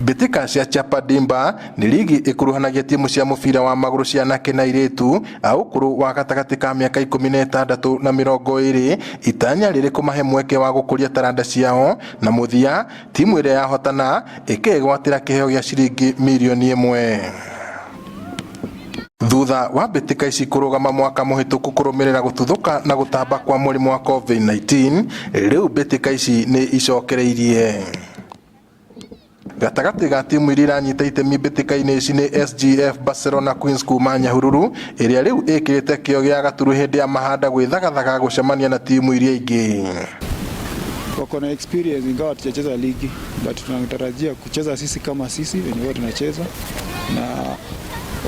Mbĩtĩka cia Chapa Dimba nĩ ligi ĩkuruhanagia timu cia mũbira wa magũrũ cia anake na airĩtu a ũkũrũ wa gatagatĩ ka mĩaka 16 na 20, itanya rĩrĩ kũmahe mweke wa gũkũria taranda ciao, na mũthia timu ĩrĩa yahotana ĩkegwatĩra kĩheo gĩa ciringi mirioni 1. Thutha wa mbĩtĩka ici kũrũgama mwaka mũhĩtũku kũrũmĩrĩra gũtuthũka na gũtamba kwa mũrimũ wa COVID-19, rĩu mbĩtĩka ici nĩ icokereirie. Gatagatĩ ga timu iria iranyita itemi mbĩtĩka-inĩ ici nĩ SGF Barcelona Queens kuma Nyahururu, ĩrĩa rĩu ĩkĩrĩte kĩo gĩa gaturu hĩndĩ ya mahanda gwĩthagathaga gũcemania na timu iria ingĩ. Wako na experience ingawa hatujacheza ligi, but tunatarajia kucheza sisi kama sisi wenyewe tunacheza, na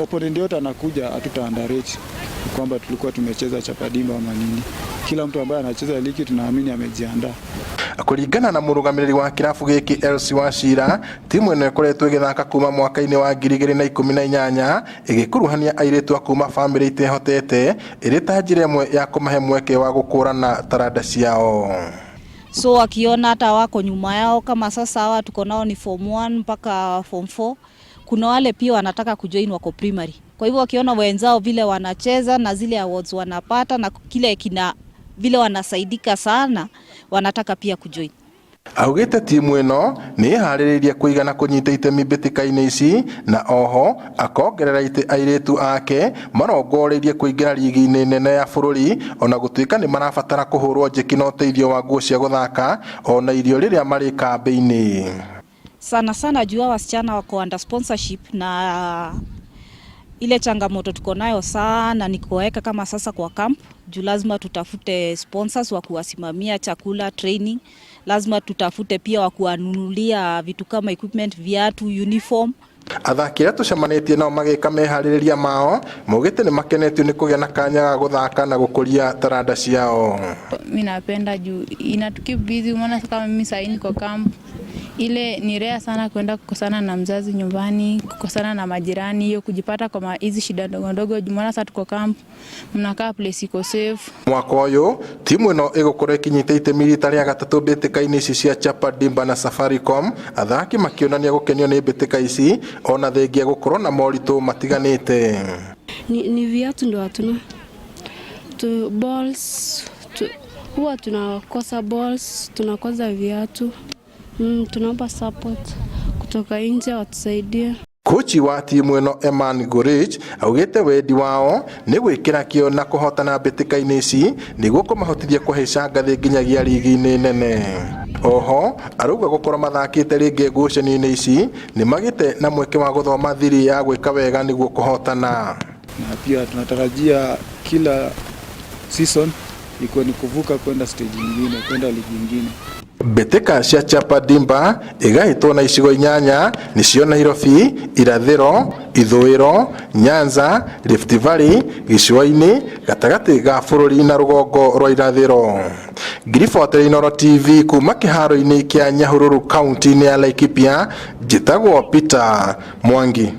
opponent yote anakuja hatuta underrate kwamba tulikuwa tumecheza Chapa Dimba ama nini. Kila mtu ambaye anacheza ligi tunaamini amejiandaa. Kũringana na mũrũgamĩrĩri wa kĩrabu gĩkĩ Elsie Wachira, timu ĩno ĩkoretwo ĩgĩthaka kuma mwaka-inĩ wa 2018 ĩgĩkuruhania airĩtu a kuma famĩlĩ itehotete, ĩrĩ ta njĩra ĩmwe ya kũmahe mweke wa gũkũrana taranda ciao. So wakiona hata wako nyuma yao, kama sasa hawa tuko nao ni form 1 mpaka form 4, kuna wale pia wanataka kujoin wako primary. Kwa hivyo wakiona wenzao vile wanacheza na zile awards wanapata na kile kina vile wanasaidika sana, wanataka pia kujoin. Augĩte timu ĩno nĩ ĩharĩrĩirie kũigana kũnyita itemi mbĩtĩka-inĩ ici, na oho akongerera itĩ airĩtu ake marongoreirie kũingĩra ligi-inĩ nene ya bũrũri, ona gũtuĩka nĩ marabatara kũhũrwo njeki na ũteithio wa nguo cia gũthaka ona irio rĩrĩa marĩ kambĩ-inĩ. Sana jua wasichana wako under sponsorship, na ile changamoto tuko nayo sana ni kuweka kama sasa kwa camp, juu lazima tutafute sponsors wa kuwasimamia chakula, training, lazima tutafute pia wa kuwanunulia vitu kama equipment, viatu, uniform. Athaki arĩa tũcemanĩtie nao magĩka meharĩrĩria mao, maugĩte nĩ makenetio nĩ kũgĩa na kanya ga gũthaka na gũkũria taranda ciao. Mimi napenda juu inatukeep busy, umeona kama mimi sasa niko camp. Ile ni rare sana kwenda kukosana na mzazi nyumbani, kukosana na majirani, hiyo kujipata kwa hizi shida ndogo ndogo. Jumana sasa tuko camp, mnakaa place iko safe. Mwaka ũyũ timu ĩno ĩgũkorwo ĩkinyĩte itemi rita rĩa gatatũ mbĩtĩka-inĩ ici cia Chapa Dimba na Safaricom, athaki makĩonania gũkenio nĩ mbĩtĩka ici ona thengia gũkorwo na moritũ matiganĩte. Ni viatu ndo hatuna. Balls huwa tunakosa balls, tunakosa viatu. Tunaomba support kutoka nje watusaidie. Kochi wa timu ĩno Eman Gorich augĩte wendi wao nĩ gwĩkĩra kĩo na kũhotana mbĩtĩka-inĩ ici nĩguo kũmahotithia kũhaica ngathĩ nginyagia ligi-inĩ nene. Oho arauga gũkorwo mathakĩte rĩngĩ ngucanio-inĩ ici nĩ magĩte na mweke wa gũthoma thiri ya gwĩka wega nĩguo kũhotana. Na pia tunatarajia kila season iko ni kuvuka kwenda stage nyingine, kwenda ligi nyingine. Mbĩtĩka cia Chapa Dimba ĩgaĩtwo na icigo 8 nĩcio Nairobi, Irathĩro, Ithũĩro, Nyanza, Rift Valley, gĩcũa-inĩ gatagatĩ ga bũrũri na rũgongo rwa irathĩro. Ngiribote Inooro TV kuma kĩharo-inĩ kĩa Nyahururu kaunti-inĩ ya Laikipia, njĩtagwo Peter Mwangi.